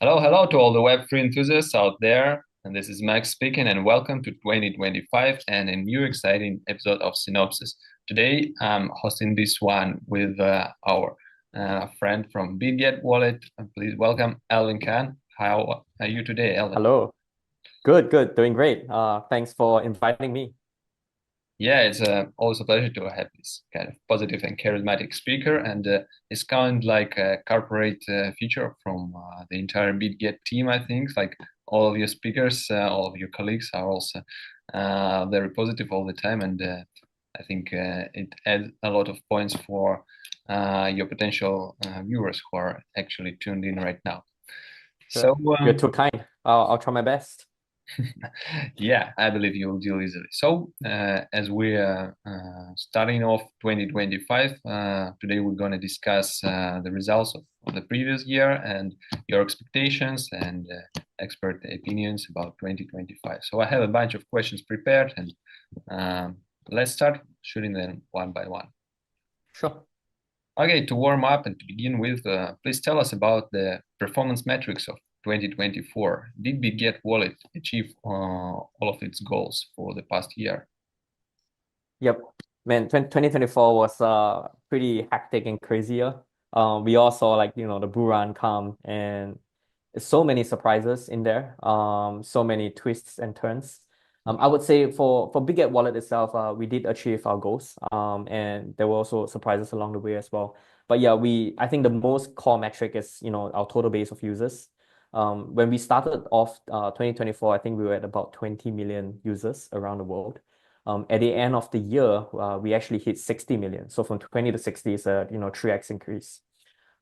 Hello, hello to all the Web3 enthusiasts out there. And this is Max speaking, and welcome to 2025 and a new exciting episode of Synopsis. Today, I'm hosting this one with our friend from BitGet Wallet. Please welcome Elvin Khan. How are you today, Elvin? Hello. Good. Doing great. Thanks for inviting me. Yeah, it's always a pleasure to have this kind of positive and charismatic speaker, and it's kind of like a corporate feature from the entire BitGet team. I think like all of your speakers, all of your colleagues are also very positive all the time, and I think it adds a lot of points for your potential viewers who are actually tuned in right now. So. Sure. You're too kind. I'll try my best. Yeah, I believe you'll deal easily. So, as we are starting off 2025, today we're going to discuss the results of the previous year and your expectations and expert opinions about 2025. So, I have a bunch of questions prepared, and let's start shooting them one by one. Sure. Okay, to warm up and to begin with, please tell us about the performance metrics of 2024. Did BitGet Wallet achieve all of its goals for the past year? Yep. Man, 2024 was pretty hectic and crazier. We all saw the bull run come and so many surprises in there. So many twists and turns. I would say for BitGet Wallet itself, we did achieve our goals. And there were also surprises along the way as well. But yeah, I think the most core metric is, our total base of users. When we started off 2024, I think we were at about 20 million users around the world. At the end of the year, we actually hit 60 million. So from 20 to 60 is a 3x increase.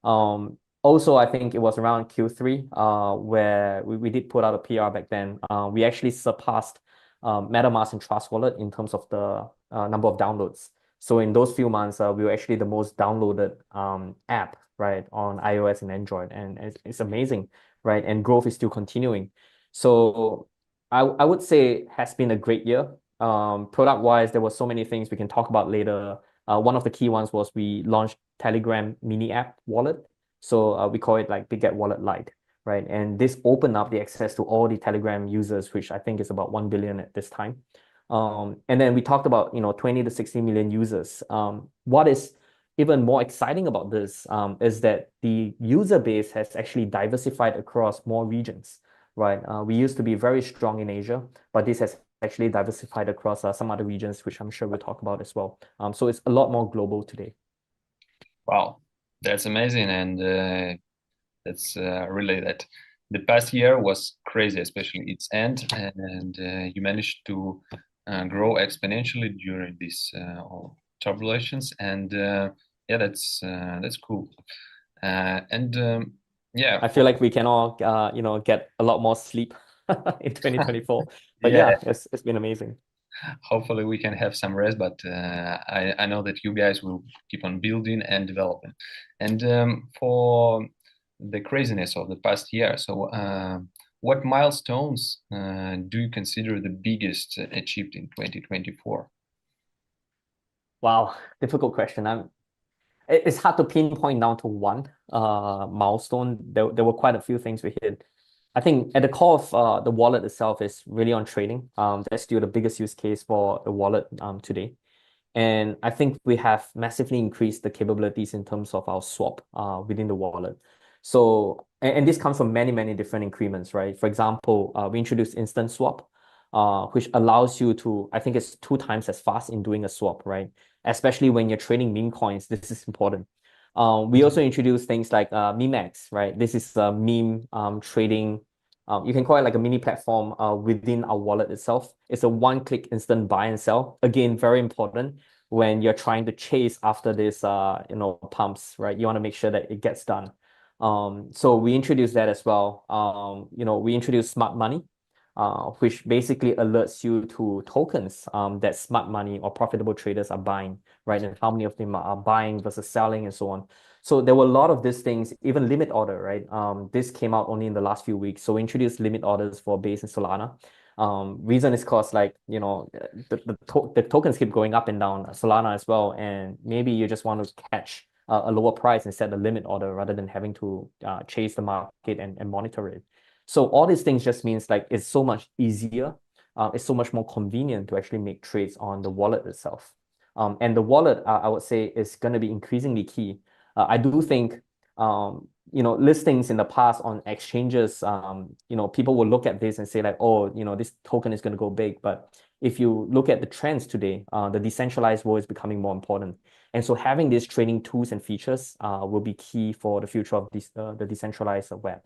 Also, I think it was around Q3 where we did put out a PR back then. We actually surpassed MetaMask and Trust Wallet in terms of the number of downloads. So in those few months, we were actually the most downloaded app, right, on iOS and Android. And it's amazing, right? And growth is still continuing. So I would say has been a great year. Product wise, there were so many things we can talk about later. One of the key ones was we launched Telegram mini app wallet. So we call it like BitGet Wallet Lite, right? And this opened up the access to all the Telegram users, which I think is about 1 billion at this time. And then we talked about, 20 to 60 million users. What is even more exciting about this is that the user base has actually diversified across more regions, right? We used to be very strong in Asia, but this has actually diversified across some other regions, which I'm sure we'll talk about as well. So it's a lot more global today. Wow, that's amazing, and that's really that. The past year was crazy, especially its end, and you managed to grow exponentially during these all turbulences, and yeah, that's cool. And yeah, I feel like we can all, get a lot more sleep in 2024. But yeah, yeah, it's been amazing. hopefully we can have some rest, but I know that you guys will keep on building and developing. And for the craziness of the past year, so what milestones do you consider the biggest achieved in 2024? Wow, difficult question. It's hard to pinpoint down to one milestone. There were quite a few things we hit. I think at the core of the wallet itself is really on trading. That's still the biggest use case for the wallet today. And I think we have massively increased the capabilities in terms of our swap within the wallet. So, and this comes from many, many different increments, right? For example, we introduced instant swap, which allows you to, I think it's 2 times as fast in doing a swap, right? Especially when you're trading meme coins, this is important. We also introduced things like Memex, right? This is a meme trading. You can call it like a mini platform within our wallet itself. It's a one-click instant buy and sell. Again, very important when you're trying to chase after this, pumps, right? You want to make sure that it gets done. So we introduced that as well. We introduced smart money, which basically alerts you to tokens that smart money or profitable traders are buying, right? And how many of them are buying versus selling and so on. So there were a lot of these things, even limit order, right? This came out only in the last few weeks. So we introduced limit orders for Base and Solana. Reason is because the tokens keep going up and down, Solana as well, and maybe you just want to catch a lower price and set a limit order rather than having to chase the market and monitor it. So all these things just means like it's so much easier. It's so much more convenient to actually make trades on the wallet itself. And the wallet, I would say, is going to be increasingly key. I do think, listings in the past on exchanges, people will look at this and say like, oh, this token is going to go big. But if you look at the trends today, the decentralized world is becoming more important. And so having these trading tools and features will be key for the future of the decentralized web.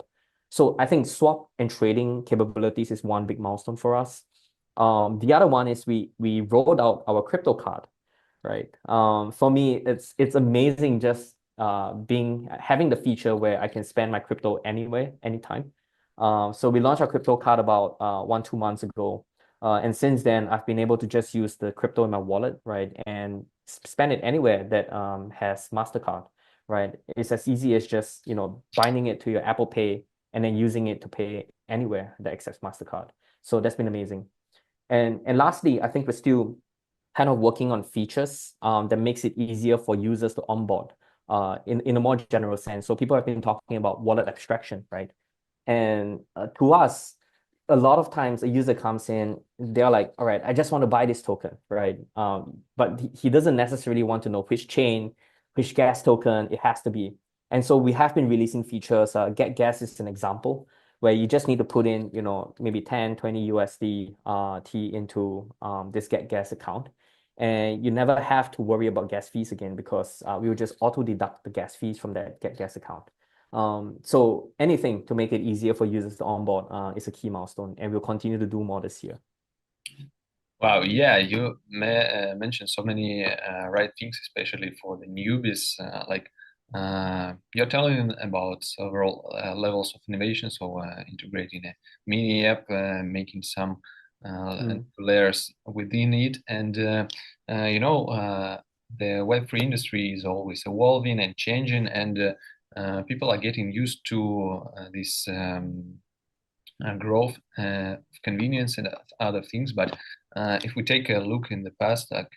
So I think swap and trading capabilities is one big milestone for us. The other one is we rolled out our crypto card, right? For me, it's amazing just having the feature where I can spend my crypto anywhere, anytime. So we launched our crypto card about 1-2 months ago. And since then, I've been able to just use the crypto in my wallet, right? And spend it anywhere that has MasterCard, right? It's as easy as just, binding it to your Apple Pay and then using it to pay anywhere that accepts MasterCard. So that's been amazing. And lastly, I think we're still kind of working on features that makes it easier for users to onboard in a more general sense. So people have been talking about wallet abstraction, right? And to us, a lot of times a user comes in, they're like, all right, I just want to buy this token, right? But he doesn't necessarily want to know which chain, which gas token it has to be. And so we have been releasing features. Get Gas is an example where you just need to put in, maybe 10, 20 USD T into this Get Gas account. And you never have to worry about gas fees again because we will just auto deduct the gas fees from that Get Gas account. So anything to make it easier for users to onboard is a key milestone, and we'll continue to do more this year. Wow, yeah, you mentioned so many right things, especially for the newbies. You're telling about several levels of innovation, so integrating a mini app, making some layers within it, and the Web3 industry is always evolving and changing, and people are getting used to this. Growth, convenience, and other things. But if we take a look in the past, like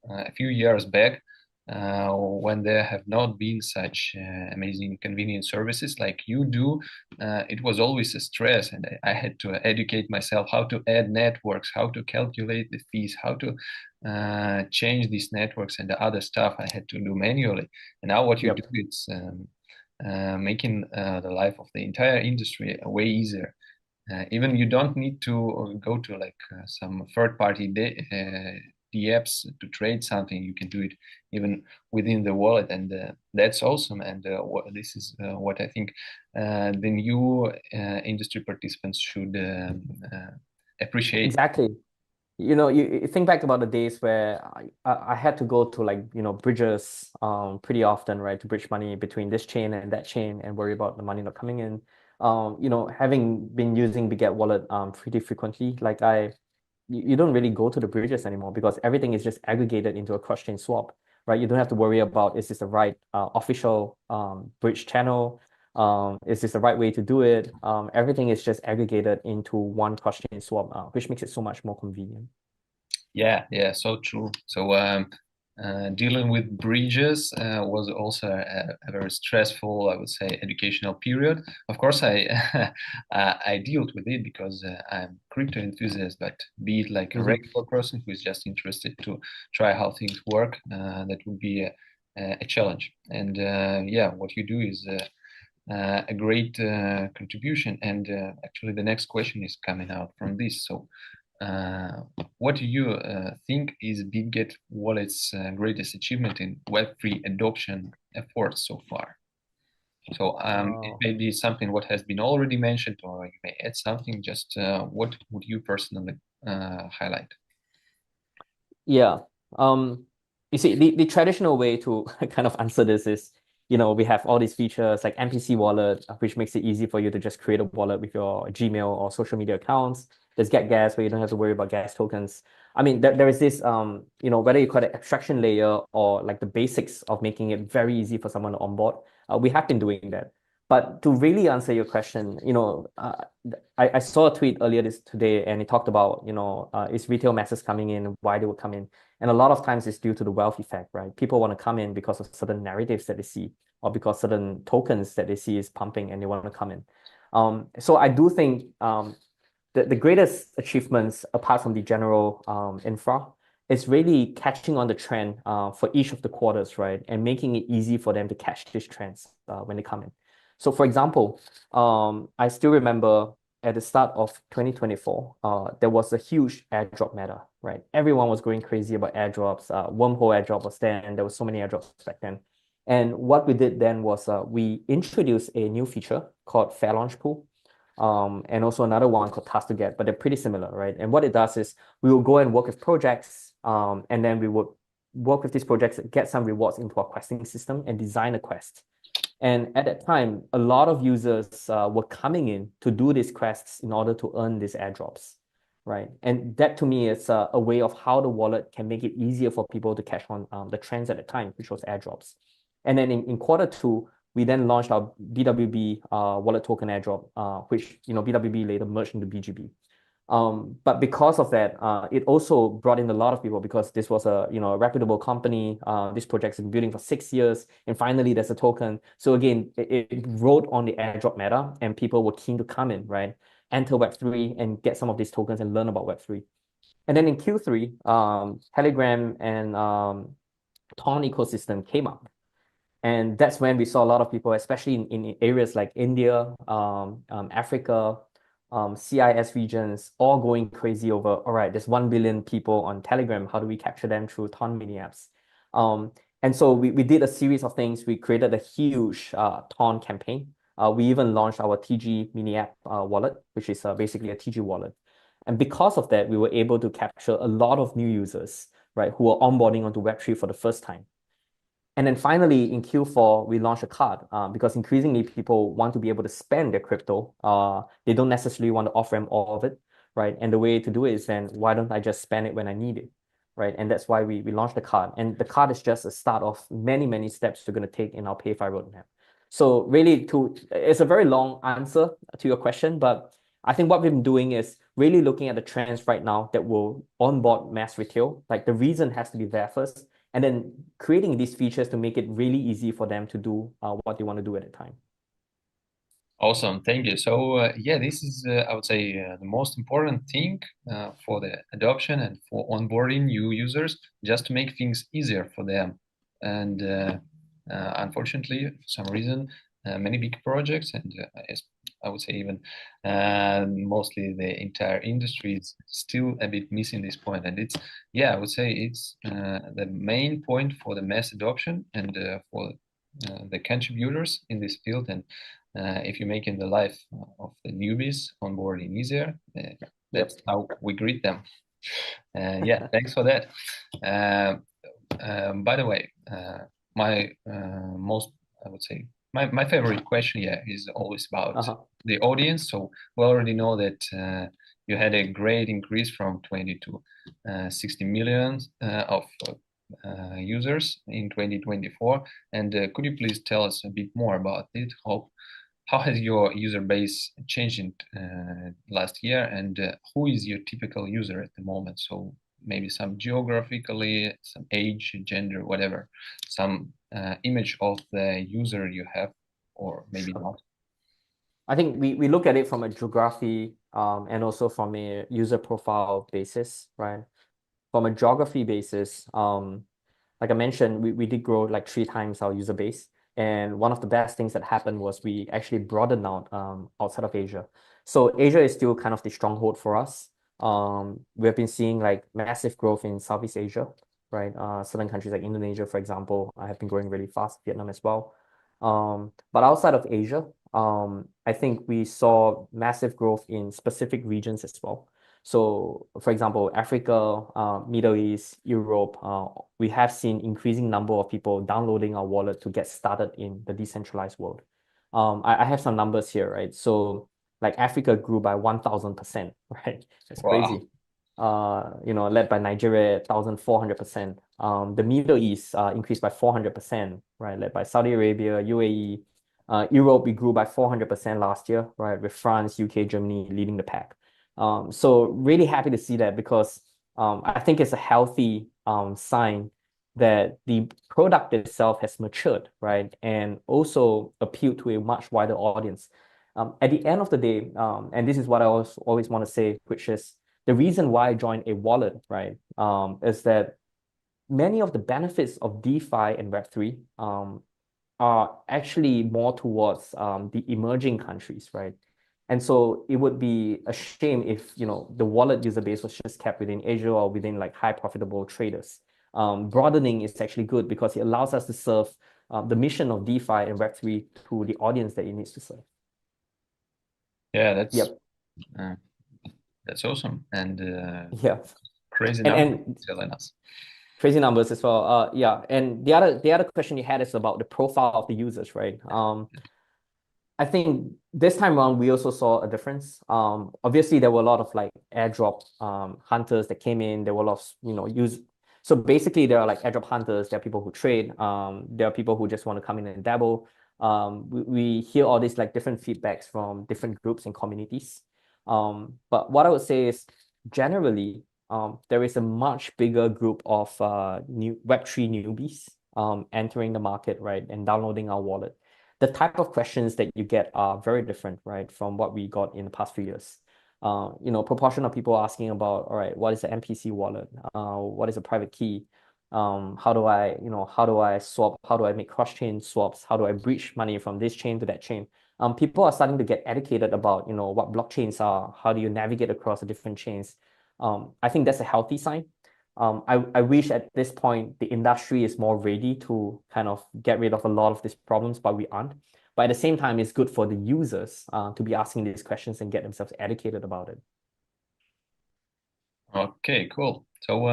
a few years back, when there have not been such amazing convenient services like you do, it was always a stress, and I had to educate myself how to add networks, how to calculate the fees, how to change these networks and the other stuff I had to do manually. And now what you do, it's making the life of the entire industry way easier. Even you don't need to go to like some third-party DApps to trade something. You can do it even within the wallet, and that's awesome. And this is what I think the new industry participants should appreciate. Exactly. You think back about the days where I had to go to like, bridges pretty often, right, to bridge money between this chain and that chain and worry about the money not coming in. Having been using Biget Wallet pretty frequently, like you don't really go to the bridges anymore because everything is just aggregated into a cross-chain swap, right? You don't have to worry about is this the right official bridge channel? Is this the right way to do it? Everything is just aggregated into one cross-chain swap, which makes it so much more convenient. Yeah, so true. So dealing with bridges was also a very stressful, I would say, educational period. Of course, I I dealt with it because I'm crypto enthusiast, but be it like a regular person who is just interested to try how things work, that would be a challenge. And yeah, what you do is a great contribution. And actually, the next question is coming out from this. So what do you think is Bitget Wallet's greatest achievement in Web3 adoption efforts so far? So it may be something what has been already mentioned, or you may add something. Just what would you personally highlight? Yeah. You see, the traditional way to kind of answer this is, we have all these features like MPC wallet, which makes it easy for you to just create a wallet with your Gmail or social media accounts. There's Get Gas where you don't have to worry about gas tokens. I mean, there is this, whether you call it abstraction layer or like the basics of making it very easy for someone to onboard, we have been doing that. But to really answer your question, I saw a tweet earlier today, and it talked about, is retail masses coming in, why they would come in. And a lot of times it's due to the wealth effect, right? People want to come in because of certain narratives that they see, or because certain tokens that they see is pumping and they want to come in. So I do think the greatest achievements, apart from the general infra, is really catching on the trend for each of the quarters, right? And making it easy for them to catch these trends when they come in. So for example, I still remember at the start of 2024, there was a huge airdrop meta, right? Everyone was going crazy about airdrops. Wormhole airdrop was there, and there were so many airdrops back then. And what we did then was we introduced a new feature called Fair Launch Pool, and also another one called Task to Get, but they're pretty similar, right? And what it does is we will go and work with projects, and then we would work with these projects, get some rewards into our questing system, and design a quest. And at that time, a lot of users were coming in to do these quests in order to earn these airdrops, right? And that to me is a way of how the wallet can make it easier for people to catch on the trends at the time, which was airdrops. And then in quarter two, we then launched our BWB wallet token airdrop, which BWB later merged into BGB. But because of that, it also brought in a lot of people because this was a reputable company. This project's been building for 6 years, and finally there's a token. So again, it rode on the airdrop meta, and people were keen to come in, right? Enter Web3 and get some of these tokens and learn about Web3. And then in Q3, Telegram and Ton ecosystem came up. And that's when we saw a lot of people, especially in areas like India, Africa, CIS regions, all going crazy over, all right, there's 1 billion people on Telegram. How do we capture them through Ton mini apps? And so we did a series of things. We created a huge Ton campaign. We even launched our TG mini app wallet, which is basically a TG wallet. And because of that, we were able to capture a lot of new users, right, who are onboarding onto Web3 for the first time. And then finally, in Q4, we launched a card because increasingly people want to be able to spend their crypto. They don't necessarily want to off-ramp all of it, right? And the way to do it is then, why don't I just spend it when I need it, right? And that's why we launched the card. And the card is just a start of many, many steps we're going to take in our PayFi roadmap. So really, it's a very long answer to your question, but I think what we've been doing is really looking at the trends right now that will onboard mass retail. Like the reason has to be there first, and then creating these features to make it really easy for them to do what they want to do at a time. Awesome, thank you. So yeah, this is I would say the most important thing for the adoption and for onboarding new users, just to make things easier for them. And unfortunately, for some reason, many big projects and I would say even mostly the entire industry is still a bit missing this point. And it's I would say it's the main point for the mass adoption and for the contributors in this field. And if you're making the life of the newbies onboarding easier, that's how we greet them. Yeah, thanks for that. By the way, my most, I would say, my favorite question, is always about the audience. So we already know that you had a great increase from 20 to 60 million of users in 2024. And could you please tell us a bit more about it? How has your user base changed in last year, and who is your typical user at the moment? So maybe some geographically, some age, gender, whatever, some image of the user you have, or maybe not. I think we look at it from a geography and also from a user profile basis, right? From a geography basis, like I mentioned, we did grow like 3 times our user base. And one of the best things that happened was we actually broadened out outside of Asia. So Asia is still kind of the stronghold for us. We've been seeing like massive growth in Southeast Asia, right? Certain countries like Indonesia, for example, have been growing really fast, Vietnam as well. But outside of Asia, I think we saw massive growth in specific regions as well. So, for example, Africa, Middle East, Europe, we have seen increasing number of people downloading our wallet to get started in the decentralized world. I have some numbers here, right? So, like Africa grew by 1,000%, right? That's crazy. Led by Nigeria, 1,400%. The Middle East increased by 400%, right? Led by Saudi Arabia, UAE. Europe, we grew by 400% last year, right? With France, UK, Germany leading the pack. So really happy to see that because I think it's a healthy sign that the product itself has matured, right? And also appealed to a much wider audience. At the end of the day, and this is what I always want to say, which is the reason why I joined a wallet, right? Is that many of the benefits of DeFi and Web3 are actually more towards the emerging countries, right? And so it would be a shame if, the wallet user base was just kept within Asia or within like high profitable traders. Broadening is actually good because it allows us to serve the mission of DeFi and Web3 to the audience that it needs to serve. Yeah, Yep. uh, that's awesome and Yeah. crazy And number and telling us. crazy numbers as well. Yeah. And the other question you had is about the profile of the users, right? I think this time around we also saw a difference. Obviously there were a lot of like airdrop hunters that came in. There were a lot of use. So basically there are like airdrop hunters. There are people who trade. There are people who just want to come in and dabble. We hear all these like different feedbacks from different groups and communities. But what I would say is generally there is a much bigger group of new Web3 newbies entering the market, right, and downloading our wallet. The type of questions that you get are very different, right, from what we got in the past few years. Proportion of people asking about, all right, what is an MPC wallet? What is a private key? How do I swap? How do I make cross-chain swaps? How do I breach money from this chain to that chain? People are starting to get educated about, what blockchains are. How do you navigate across the different chains? I think that's a healthy sign. I wish at this point the industry is more ready to kind of get rid of a lot of these problems, but we aren't. But at the same time, it's good for the users to be asking these questions and get themselves educated about it. Okay, cool. So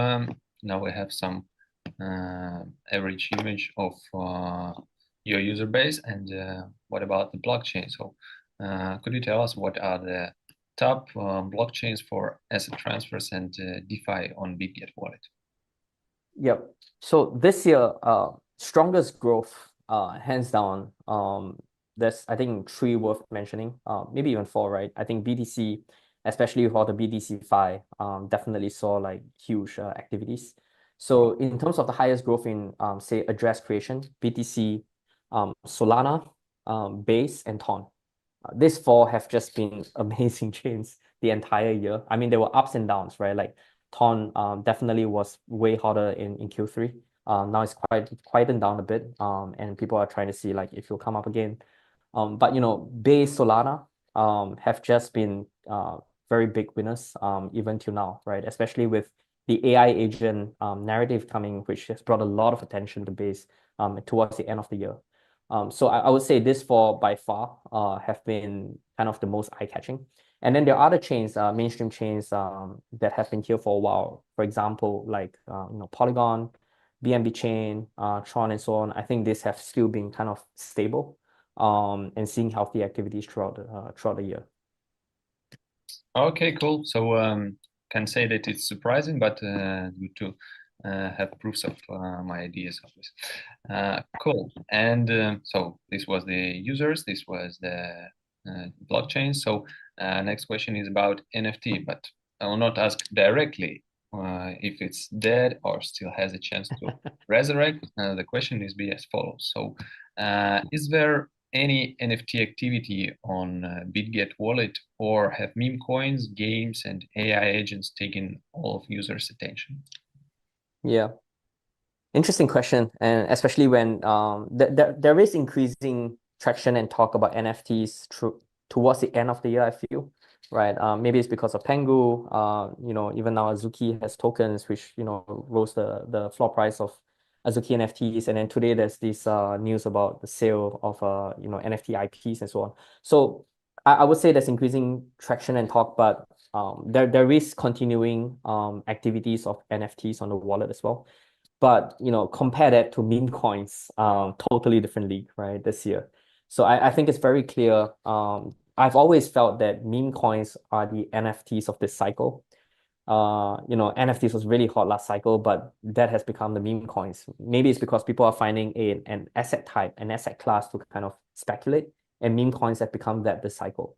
now we have some average image of your user base and what about the blockchain? So could you tell us what are the top blockchains for asset transfers and DeFi on BitGet wallet? Yep. So this year, strongest growth, hands down. There's I think three worth mentioning, maybe even four, right? I think BTC, especially for the BTC-Fi, definitely saw like huge activities. So in terms of the highest growth in say address creation, BTC, Solana, Base, and Ton. These four have just been amazing chains the entire year. I mean, there were ups and downs, right? Like Ton definitely was way hotter in Q3. Now it's quite quieted down a bit. And people are trying to see like if you'll come up again. But Base Solana have just been very big winners even till now, right? Especially with the AI agent narrative coming, which has brought a lot of attention to Base towards the end of the year. So I would say this four by far have been kind of the most eye-catching. And then there are other chains, mainstream chains that have been here for a while. For example, like Polygon, BNB chain, Tron, and so on. I think these have still been kind of stable and seeing healthy activities throughout the year. Okay, cool. So can say that it's surprising, but good to have proofs of my ideas of this. Cool. And so this was the users, this was the blockchain. So next question is about NFT, but I will not ask directly if it's dead or still has a chance to resurrect. The question is be as follows. So is there any NFT activity on BitGet wallet, or have meme coins, games, and AI agents taken all of users' attention? Yeah, interesting question, and especially when there is increasing traction and talk about NFTs towards the end of the year, I feel, right? Maybe it's because of Pengu. Even now Azuki has tokens, which rose the floor price of Azuki NFTs, and then today there's this news about the sale of NFT IPs and so on. So I would say there's increasing traction and talk, but there is continuing activities of NFTs on the wallet as well. But compare that to meme coins, totally different league, right, this year. So I think it's very clear. I've always felt that meme coins are the NFTs of this cycle. NFTs was really hot last cycle, but that has become the meme coins. Maybe it's because people are finding an asset type, an asset class to kind of speculate, and meme coins have become that this cycle.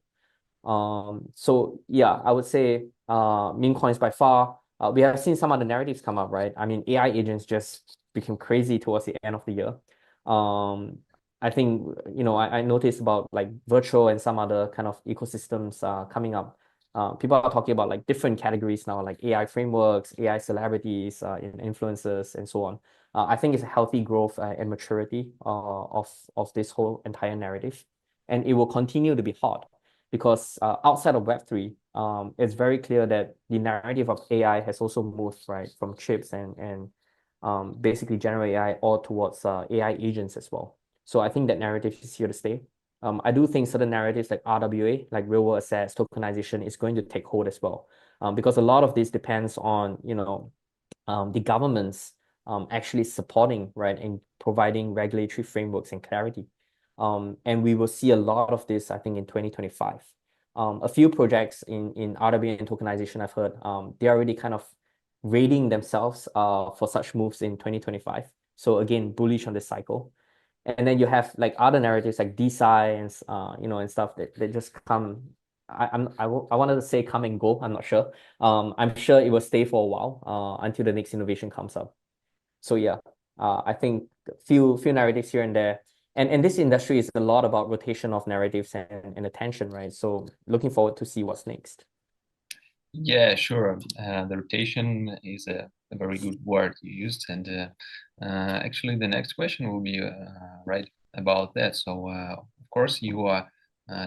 So yeah, I would say meme coins by far. We have seen some other narratives come up, right? I mean, AI agents just became crazy towards the end of the year. Um, I think, I noticed about like virtual and some other kind of ecosystems coming up. People are talking about like different categories now, like AI frameworks, AI celebrities, influencers, and so on. I think it's a healthy growth and maturity of this whole entire narrative, and it will continue to be hot because outside of Web3, it's very clear that the narrative of AI has also moved right from chips and basically general AI all towards AI agents as well. So I think that narrative is here to stay. I do think certain narratives like RWA, like real world assets, tokenization is going to take hold as well. Because a lot of this depends on, the governments actually supporting, right, and providing regulatory frameworks and clarity. And we will see a lot of this, I think, in 2025. A few projects in RWA and tokenization I've heard, they're already kind of rating themselves for such moves in 2025. So again, bullish on this cycle. And then you have like other narratives like DeSci and stuff that just come. I wanted to say come and go. I'm not sure. I'm sure it will stay for a while until the next innovation comes up. So yeah, I think few narratives here and there. And this industry is a lot about rotation of narratives and attention, right? So looking forward to see what's next. Yeah, sure. The rotation is a very good word you used, and actually, the next question will be right about that. So, of course, you are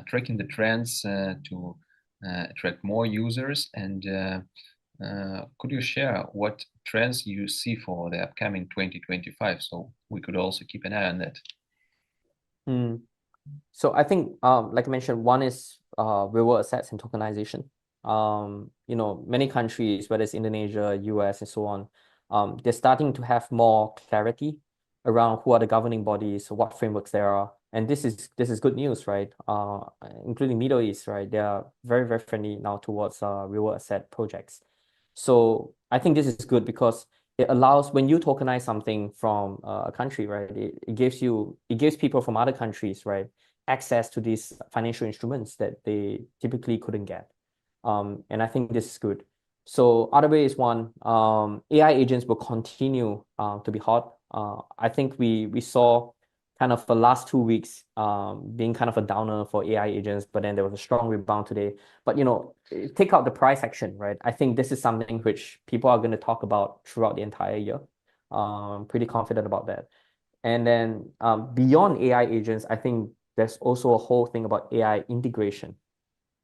tracking the trends to attract more users, and could you share what trends you see for the upcoming 2025? So we could also keep an eye on that. Mm. So I think, like I mentioned, one is real world assets and tokenization. Many countries, whether it's Indonesia, US, and so on, they're starting to have more clarity around who are the governing bodies, what frameworks there are, and this is good news, right? Including Middle East, right? They are very very friendly now towards real world asset projects. So I think this is good because it allows when you tokenize something from a country, right? It gives people from other countries, right, access to these financial instruments that they typically couldn't get. And I think this is good. So RWA is one. AI agents will continue to be hot. I think we saw kind of the last 2 weeks being kind of a downer for AI agents, but then there was a strong rebound today. But take out the price action, right? I think this is something which people are going to talk about throughout the entire year. Pretty confident about that. And then beyond AI agents, I think there's also a whole thing about AI integration.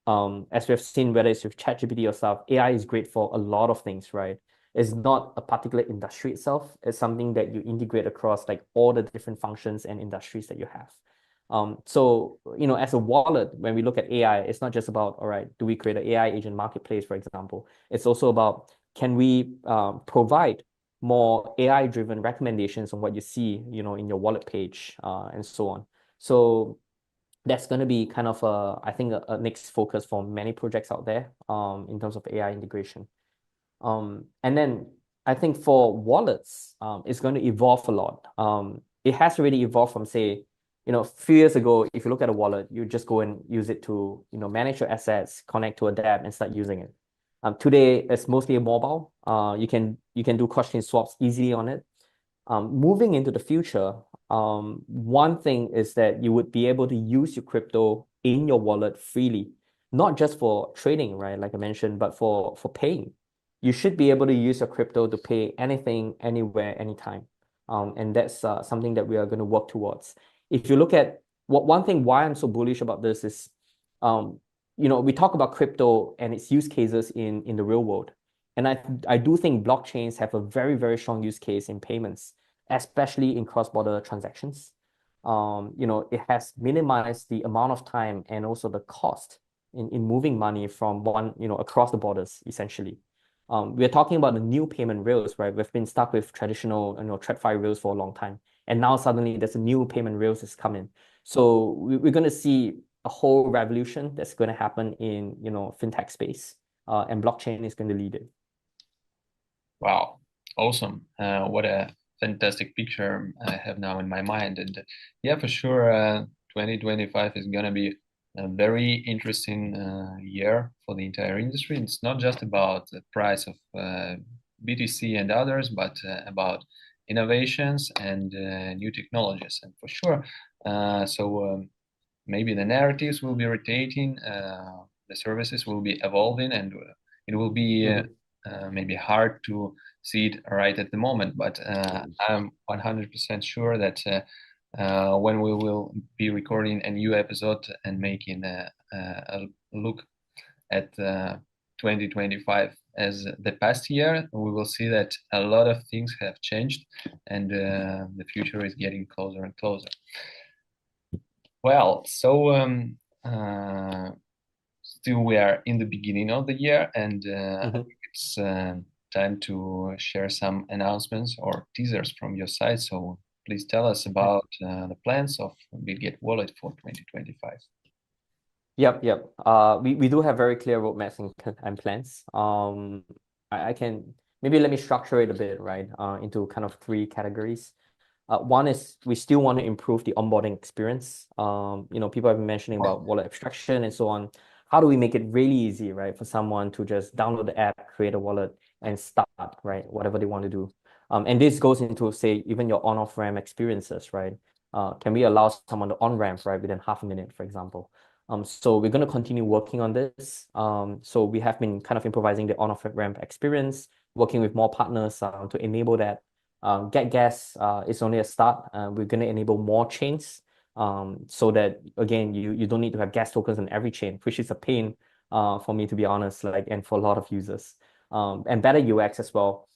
As we've seen, whether it's with ChatGPT or stuff, AI is great for a lot of things, right? It's not a particular industry itself. It's something that you integrate across like all the different functions and industries that you have. So, as a wallet, when we look at AI, it's not just about, all right, do we create an AI agent marketplace, for example? It's also about, can we provide more AI-driven recommendations on what you see, in your wallet page, and so on. So that's going to be kind of I think a next focus for many projects out there in terms of AI integration. And then I think for wallets, it's going to evolve a lot. It has already evolved from, say, a few years ago, if you look at a wallet, you just go and use it to, manage your assets, connect to a dApp and start using it. Today, it's mostly a mobile. You can do cross-chain swaps easily on it. Moving into the future, one thing is that you would be able to use your crypto in your wallet freely, not just for trading, right? Like I mentioned, but for paying. You should be able to use your crypto to pay anything, anywhere, anytime. And that's something that we are going to work towards. If you look at one thing why I'm so bullish about this is, we talk about crypto and its use cases in the real world. And I do think blockchains have a very, very strong use case in payments, especially in cross-border transactions. It has minimized the amount of time and also the cost in moving money from one, across the borders, essentially. We're talking about the new payment rails, right? We've been stuck with traditional, TradFi rails for a long time. And now suddenly there's a new payment rails is coming. So we're going to see a whole revolution that's going to happen in, fintech space. And blockchain is going to lead it. Wow, awesome. What a fantastic picture I have now in my mind. And yeah, for sure, 2025 is gonna be a very interesting year for the entire industry. It's not just about the price of BTC and others, but about innovations and new technologies. And for sure, maybe the narratives will be rotating, the services will be evolving, and it will be Hmm. maybe hard to see it right at the moment. But I'm 100% sure that when we will be recording a new episode and making a look at 2025 as the past year, we will see that a lot of things have changed and the future is getting closer and closer. Well, still we are in the beginning of the year, and I Hmm. think it's time to share some announcements or teasers from your side. So please tell us about the plans of Bitget Wallet for 2025. Yep, yep. We do have very clear roadmaps and plans. I can maybe let me structure it a bit, right? Into kind of three categories. One is we still want to improve the onboarding experience. People have been mentioning about wallet abstraction and so on. How do we make it really easy, right, for someone to just download the app, create a wallet, and start, right, whatever they want to do. And this goes into, say, even your on-off ramp experiences, right? Can we allow someone to on-ramp, right, within half a minute, for example? So we're going to continue working on this. So we have been kind of improvising the on-off ramp experience, working with more partners to enable that. Get gas is only a start. We're going to enable more chains so that, again, you don't need to have gas tokens on every chain, which is a pain for me, to be honest, like, and for a lot of users. And better UX as well.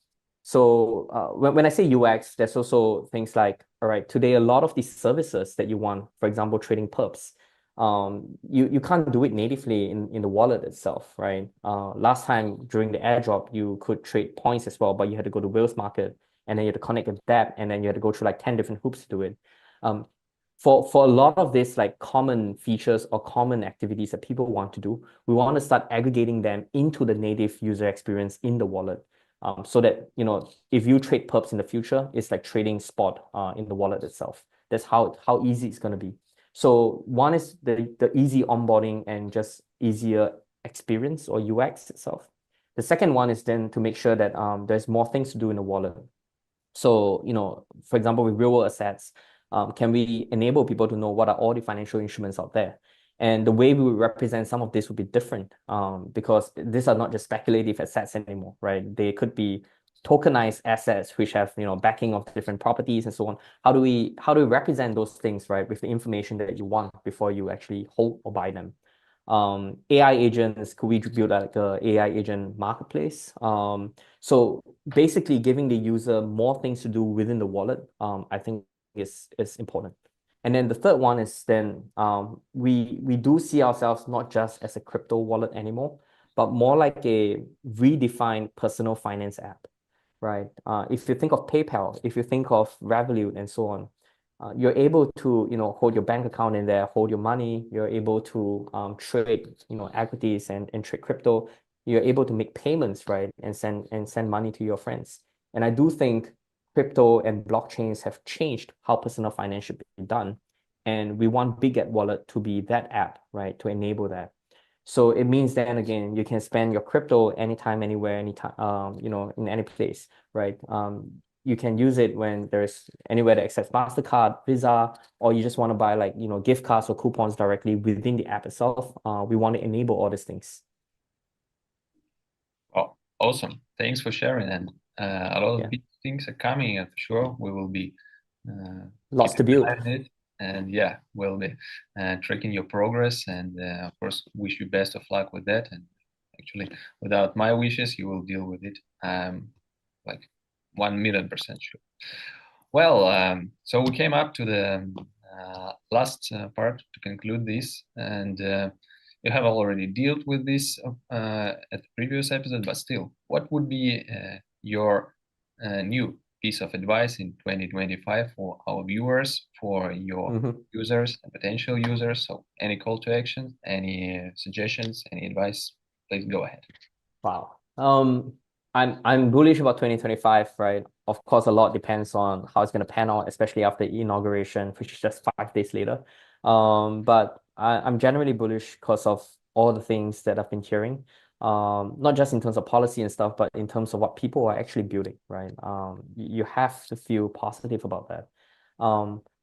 So when I say UX, there's also things like, all right, today, a lot of these services that you want, for example, trading perps, you can't do it natively in the wallet itself, right? Last time during the airdrop, you could trade points as well, but you had to go to Whales Market and then you had to connect a dApp, and then you had to go through like 10 different hoops to do it. Um, for a lot of these like common features or common activities that people want to do, we want to start aggregating them into the native user experience in the wallet. So that, if you trade perps in the future, it's like trading spot in the wallet itself. That's how easy it's going to be. So one is the easy onboarding and just easier experience or UX itself. The second one is then to make sure that there's more things to do in the wallet. So, for example, with real world assets, can we enable people to know what are all the financial instruments out there? And the way we would represent some of this would be different because these are not just speculative assets anymore, right? They could be tokenized assets which have, backing of different properties and so on. How do we represent those things, right, with the information that you want before you actually hold or buy them? AI agents, could we build like a AI agent marketplace? So basically giving the user more things to do within the wallet, I think is important. And then the third one is then we do see ourselves not just as a crypto wallet anymore, but more like a redefined personal finance app, right? If you think of PayPal, if you think of Revolut and so on, you're able to, hold your bank account in there, hold your money. You're able to trade, equities and trade crypto. You're able to make payments, right, and send money to your friends. And I do think crypto and blockchains have changed how personal finance should be done. And we want Big Wallet to be that app, right, to enable that. So it means then again, you can spend your crypto anytime, anywhere, anytime, in any place, right? You can use it when there's anywhere that accepts MasterCard, Visa, or you just want to buy like, gift cards or coupons directly within the app itself. We want to enable all these things. Oh, awesome. Thanks for sharing. And a lot of Yeah. big things are coming, and for sure we will be Lots keeping to an eye build. on it. And yeah, we'll be tracking your progress. And of course, wish you best of luck with that. And actually, without my wishes, you will deal with it. Like 1,000,000% sure. Well, so we came up to the last part to conclude this, and you have already dealt with this at the previous episode, but still, what would be your new piece of advice in 2025 for our viewers, for your Mhm. users and potential users? So, any call to action, any suggestions, any advice, please go ahead. Wow. I'm bullish about 2025, right? Of course, a lot depends on how it's going to pan out, especially after inauguration, which is just 5 days later. But I'm generally bullish because of all the things that I've been hearing. Not just in terms of policy and stuff, but in terms of what people are actually building, right? You have to feel positive about that.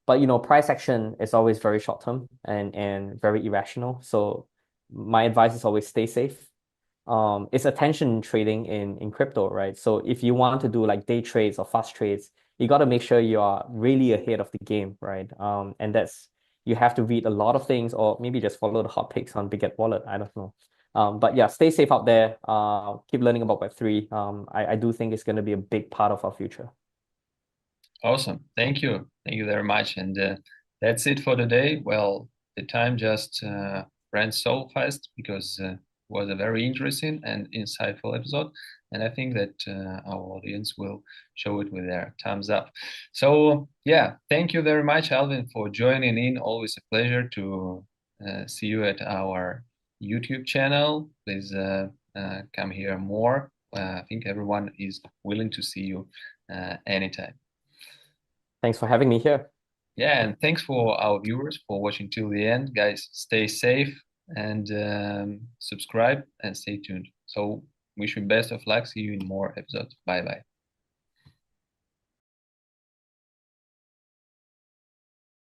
But price action is always very short term and very irrational. So my advice is always stay safe. It's attention trading in crypto, right? So if you want to do like day trades or fast trades, you got to make sure you are really ahead of the game, right? And that's you have to read a lot of things or maybe just follow the hot picks on Big Wallet. I don't know. But yeah, stay safe out there. Keep learning about Web3. I do think it's going to be a big part of our future. Awesome. Thank you very much. And that's it for today. Well, the time just ran so fast because it was a very interesting and insightful episode. And I think that our audience will show it with their thumbs up. So, yeah, thank you very much, Alvin, for joining in. Always a pleasure to see you at our YouTube channel. Please come here more. I think everyone is willing to see you anytime. Thanks for having me here. Yeah, and thanks for our viewers for watching till the end. Guys, stay safe and subscribe and stay tuned. So, wish you best of luck. See you in more episodes. Bye bye.